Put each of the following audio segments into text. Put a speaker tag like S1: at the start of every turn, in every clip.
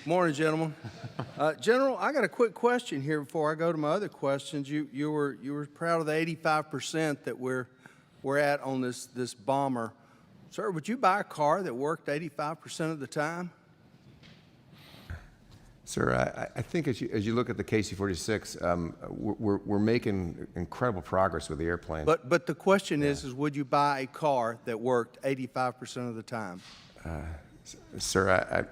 S1: Morning, gentlemen. General, I got a quick question here before I go to my other questions. You were proud of the 85% that we're at on this bomber. Sir, would you buy a car that worked 85% of the time?
S2: Sir, I think as you look at the KC-46, we're making incredible progress with the airplane.
S1: But the question is would you buy a car that worked 85% of the time?
S2: Sir,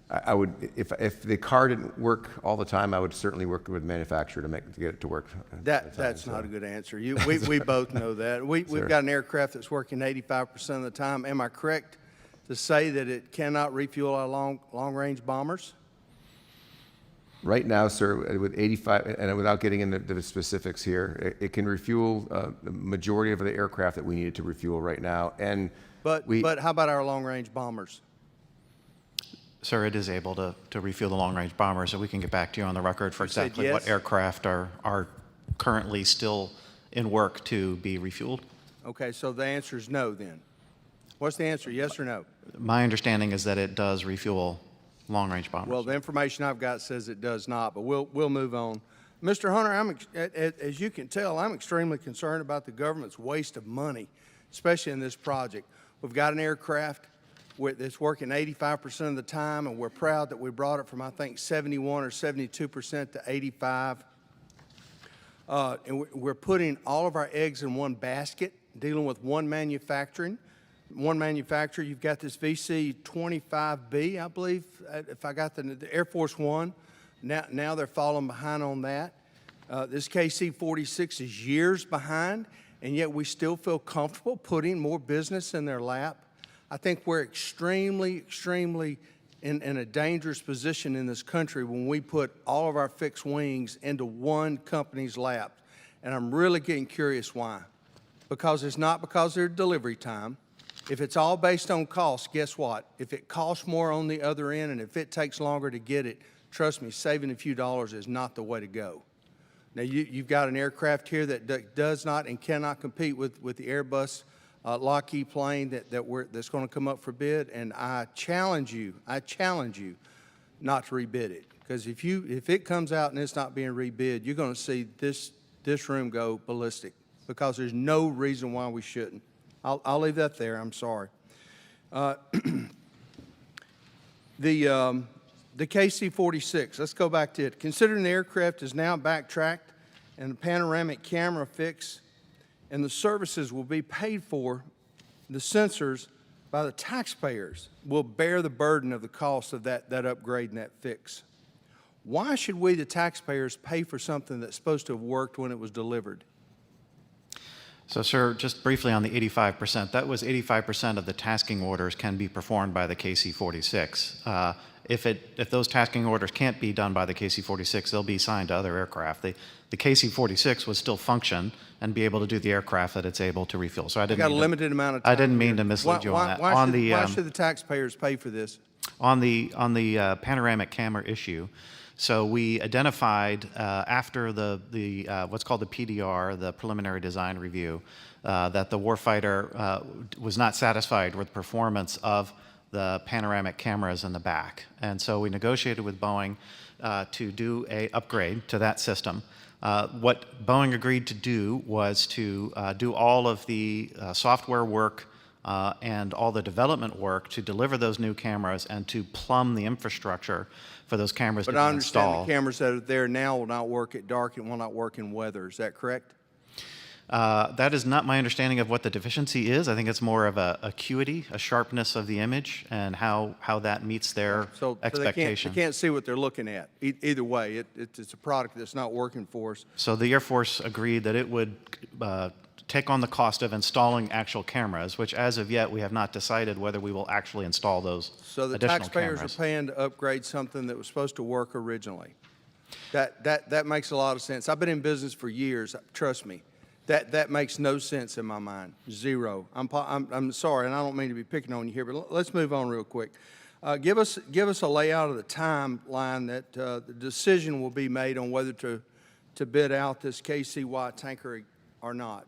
S2: I would, if the car didn't work all the time, I would certainly work with the manufacturer to get it to work.
S1: That's not a good answer. We both know that. We've got an aircraft that's working 85% of the time. Am I correct to say that it cannot refuel our long-range bombers?
S2: Right now, sir, with 85, and without getting into the specifics here, it can refuel the majority of the aircraft that we needed to refuel right now.
S1: But how about our long-range bombers?
S3: Sir, it is able to refuel the long-range bomber, so we can get back to you on the record for exactly
S1: yes?
S3: what aircraft are currently still in work to be refueled.
S1: Okay, so the answer is no then. What's the answer, yes or no?
S3: My understanding is that it does refuel long-range bombers.
S1: Well, the information I've got says it does not, but we'll move on. Mr. Hunter, as you can tell, I'm extremely concerned about the government's waste of money, especially in this project. We've got an aircraft that's working 85% of the time, and we're proud that we brought it from, I think, 71 or 72% to 85. And we're putting all of our eggs in one basket, dealing with one manufacturer. You've got this VC-25B, I believe, if I got the Air Force One. Now they're falling behind on that. This KC-46 is years behind, and yet we still feel comfortable putting more business in their lap. I think we're extremely in a dangerous position in this country when we put all of our fixed wings into one company's lap. And I'm really getting curious why. Because it's not because of their delivery time. If it's all based on cost, guess what? If it costs more on the other end and if it takes longer to get it, trust me, saving a few dollars is not the way to go. Now, you've got an aircraft here that does not and cannot compete with the Airbus Lockheed plane that's going to come up for bid, and I challenge you not to rebid it. Because if it comes out and it's not being rebid, you're going to see this room go ballistic because there's no reason why we shouldn't. I'll leave that there. I'm sorry. The KC-46, let's go back to it. Considering the aircraft is now backtracked and the panoramic camera fix and the services will be paid for, the sensors by the taxpayers will bear the burden of the cost of that upgrade and that fix. Why should we, the taxpayers, pay for something that's supposed to have worked when it was delivered?
S3: So, sir, just briefly on the 85%, that was 85% of the tasking orders can be performed by the KC-46. If those tasking orders can't be done by the KC-46, they'll be assigned to other aircraft. The KC-46 would still function and be able to do the aircraft that it's able to refuel. So I didn't.
S1: Got a limited amount of time.
S3: I didn't mean to mislead you on that.
S1: Why should the taxpayers pay for this?
S3: On the panoramic camera issue, so we identified after the what's called the PDR, the preliminary design review, that the warfighter was not satisfied with the performance of the panoramic cameras in the back, and so we negotiated with Boeing to do an upgrade to that system. What Boeing agreed to do was to do all of the software work and all the development work to deliver those new cameras and to plumb the infrastructure for those cameras to be installed.
S1: But I understand the cameras that are there now will not work at dark and will not work in weather. Is that correct?
S3: That is not my understanding of what the deficiency is. I think it's more of a acuity, a sharpness of the image, and how that meets their expectation.
S1: So they can't see what they're looking at. Either way, it's a product that's not working for us.
S3: So the Air Force agreed that it would take on the cost of installing actual cameras, which as of yet we have not decided whether we will actually install those additional cameras.
S1: So the taxpayers are paying to upgrade something that was supposed to work originally. That makes a lot of sense. I've been in business for years. Trust me. That makes no sense in my mind. Zero. I'm sorry, and I don't mean to be picking on you here, but let's move on real quick. Give us a layout of the timeline that the decision will be made on whether to bid out this KCY tanker or not.